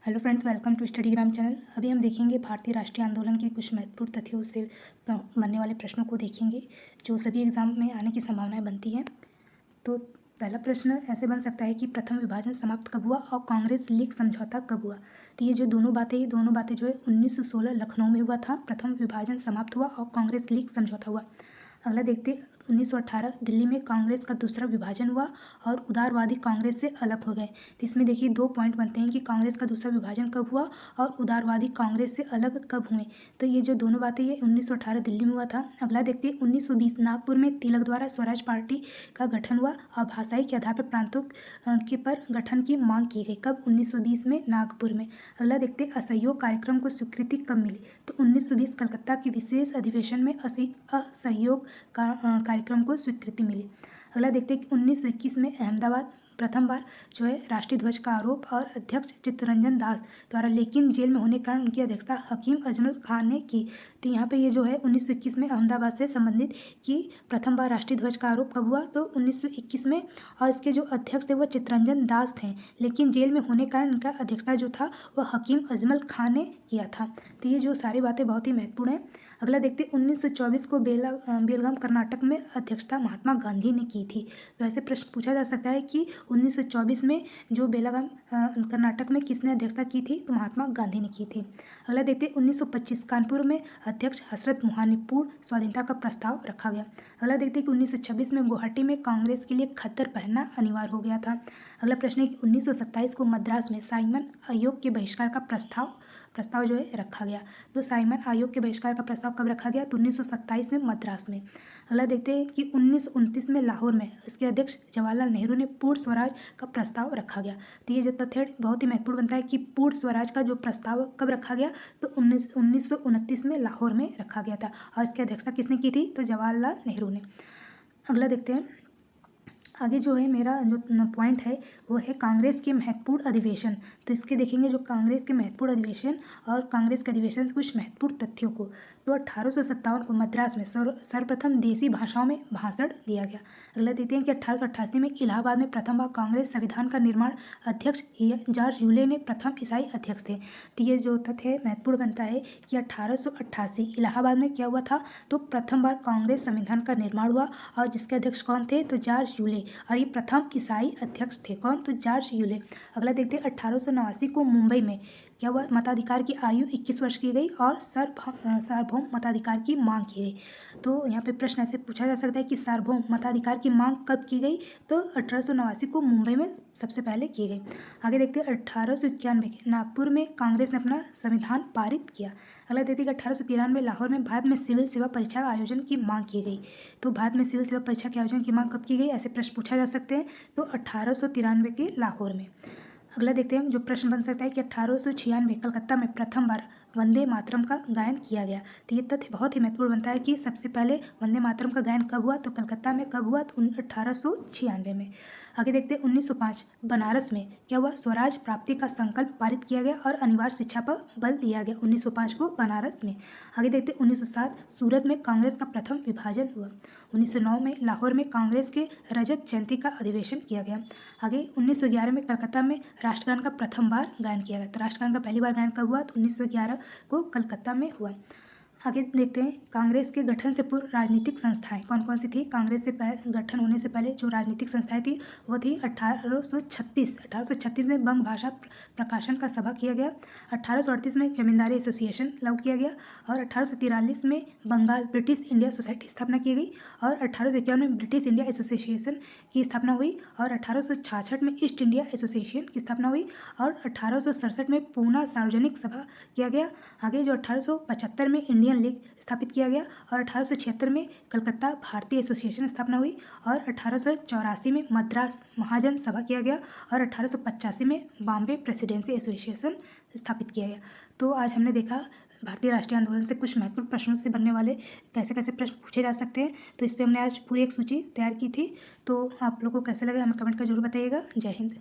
Hello friends, welcome to Studygram channel. अभी हम देखेंगे भारतीय राष्ट्रीय आंदोलन के कुछ महत्वपूर्ण तथ्यों से बनने वाले प्रश्नों को देखेंगे जो सभी एग्जाम में आने की संभावनाएं बनती हैं। तो पहला प्रश्न ऐसे बन सकता है कि प्रथम विभाजन समाप्त कब हुआ और कांग्रेस लीग समझौता कब हुआ। तो ये जो दोनों बातें जो है 1916 लखनऊ में हुआ था, प्रथम विभाजन समाप्त हुआ और कांग्रेस लीग समझौता हुआ। अगला देखते 1918 दिल्ली में कांग्रेस का दूसरा विभाजन हुआ और उदारवादी कांग्रेस से अलग हो गए। तो इसमें देखिए 2 पॉइंट बनते हैं कि कांग्रेस का दूसरा विभाजन कब हुआ और उदारवादी कांग्रेस से अलग कब हुए। तो ये जो दोनों बातें ये 1918 दिल्ली में हुआ था। अगला देखते हैं 1920 नागपुर में तिलक द्वारा स्वराज पार्टी का गठन हुआ और भाषाई के आधार पर प्रांतों के पर गठन की मांग की गई। कब? 1920 में नागपुर में। अगला देखते हैं असहयोग कार्यक्रम को स्वीकृति कब मिली। तो 1920 कलकत्ता के विशेष अधिवेशन में असहयोग कार्यक्रम को स्वीकृति मिली। अगला देखते हैं कि 1921 में अहमदाबाद प्रथम बार जो है राष्ट्रीय ध्वज का आरोप और अध्यक्ष चित्तरंजन दास द्वारा, लेकिन जेल में होने के कारण उनकी अध्यक्षता हकीम अजमल खान ने की। तो यहाँ पे ये जो है 1921 में अहमदाबाद से संबंधित कि प्रथम बार राष्ट्रीय ध्वज का आरोप कब हुआ, तो 1921 में। और इसके जो अध्यक्ष थे वो चित्तरंजन दास थे, लेकिन जेल में होने के कारण उनका अध्यक्षता जो था वह हकीम अजमल खान ने किया था। तो ये जो सारी बातें बहुत ही महत्वपूर्ण हैं। अगला देखते 1924 को बेलगाम कर्नाटक में अध्यक्षता महात्मा गांधी ने की थी। तो ऐसे प्रश्न पूछा जा सकता है कि 1924 में जो बेलगाम कर्नाटक में किसने अध्यक्षता की थी, तो महात्मा गांधी ने की थी। अगला देखते 1925 कानपुर में अध्यक्ष हजरत मोहनीपुर स्वाधीनता का प्रस्ताव रखा गया। अगला देखते कि 1926 में गुवाहाटी में कांग्रेस के लिए खद्दर पहनना अनिवार्य हो गया था। अगला प्रश्न है कि 1927 को मद्रास में साइमन आयोग के बहिष्कार का प्रस्ताव जो है रखा गया। तो साइमन आयोग के बहिष्कार का प्रस्ताव कब रखा गया, तो 1927 में मद्रास में। अगला देखते हैं कि 1929 में लाहौर में इसके अध्यक्ष जवाहरलाल नेहरू ने पूर्ण स्वराज का प्रस्ताव रखा गया। तो ये जो तथ्य बहुत ही महत्वपूर्ण बनता है कि पूर्ण स्वराज का जो प्रस्ताव कब रखा गया, तो 1929 में लाहौर में रखा गया था और इसकी अध्यक्षता किसने की थी, तो जवाहरलाल नेहरू ने। अगला देखते हैं आगे जो है मेरा जो पॉइंट है वो है कांग्रेस के महत्वपूर्ण अधिवेशन। तो इसके देखेंगे जो कांग्रेस के महत्वपूर्ण अधिवेशन और कांग्रेस के अधिवेशन से कुछ महत्वपूर्ण तथ्यों को। तो 1857 को मद्रास में सर्वप्रथम देसी भाषाओं में भाषण दिया गया। अगला देखते हैं कि 1888 में इलाहाबाद में प्रथम बार कांग्रेस संविधान का निर्माण अध्यक्ष जॉर्ज यूले ने प्रथम ईसाई अध्यक्ष थे। तो ये जो तथ्य महत्वपूर्ण बनता है कि 1888 इलाहाबाद में क्या हुआ था, तो प्रथम बार कांग्रेस संविधान का निर्माण हुआ और जिसके अध्यक्ष कौन थे, तो जॉर्ज यूले, और ये प्रथम ईसाई अध्यक्ष थे। कौन, तो जॉर्ज यूले। अगला देखते हैं 1889 को मुंबई में क्या हुआ, मताधिकार की आयु 21 वर्ष की गई और सार्वभौम मताधिकार की मांग की गई। तो यहाँ पे प्रश्न ऐसे पूछा जा सकता है कि सार्वभौम मताधिकार की मांग कब की गई, तो 1889 को मुंबई में सबसे पहले की गई। आगे देखते हैं 1891 के नागपुर में कांग्रेस ने अपना संविधान पारित किया। अगला देखते हैं कि 1893 में लाहौर में भारत में सिविल सेवा परीक्षा आयोजन की मांग की गई। तो भारत में सिविल सेवा परीक्षा के आयोजन की मांग कब की गई, ऐसे प्रश्न पूछा जा सकते हैं, तो 1893 के लाहौर में। अगला देखते हैं जो प्रश्न बन सकता है कि 1896 कलकत्ता में प्रथम बार वंदे मातरम का गायन किया गया। तो ये तथ्य बहुत ही महत्वपूर्ण बनता है कि सबसे पहले वंदे मातरम का गायन कब हुआ, तो कलकत्ता में कब हुआ, तो 1896 में। आगे देखते हैं 1905 बनारस में क्या हुआ, स्वराज प्राप्ति का संकल्प पारित किया गया और अनिवार्य शिक्षा पर बल दिया गया 1905 को बनारस में। आगे देखते हैं 1907 सूरत में कांग्रेस का प्रथम विभाजन हुआ। 1909 में लाहौर में कांग्रेस के रजत जयंती का अधिवेशन किया गया। आगे 1911 में कलकत्ता में राष्ट्रगान का प्रथम बार गायन किया गया। तो राष्ट्रगान का पहली बार गायन कब हुआ, तो 1911 को कलकत्ता में हुआ। आगे देखते हैं कांग्रेस के गठन से पूर्व राजनीतिक संस्थाएं कौन कौन सी थी। कांग्रेस से गठन होने से पहले जो राजनीतिक संस्थाएं थी वो थी 1836 में बंग भाषा प्रकाशन का सभा किया गया। 1838 में जमींदारी एसोसिएशन लागू किया गया और 1843 में बंगाल ब्रिटिश इंडिया सोसाइटी स्थापना की गई और 1851 में ब्रिटिश इंडिया एसोसिएशन की स्थापना हुई और 1866 में ईस्ट इंडिया एसोसिएशन की स्थापना हुई और 1867 में पूना सार्वजनिक सभा किया गया। आगे जो 1875 में इंडियन लीग स्थापित किया गया और 1876 में कलकत्ता भारतीय एसोसिएशन स्थापना हुई और 1884 में मद्रास महाजन सभा किया गया और 1885 में बॉम्बे प्रेसिडेंसी एसोसिएशन स्थापित किया गया। तो आज हमने देखा भारतीय राष्ट्रीय आंदोलन से कुछ महत्वपूर्ण प्रश्नों से बनने वाले कैसे कैसे प्रश्न पूछे जा सकते हैं। तो इस पर हमने आज पूरी एक सूची तैयार की थी। तो आप लोगों को कैसे लगा हमें कमेंट कर जरूर बताइएगा। जय हिंद।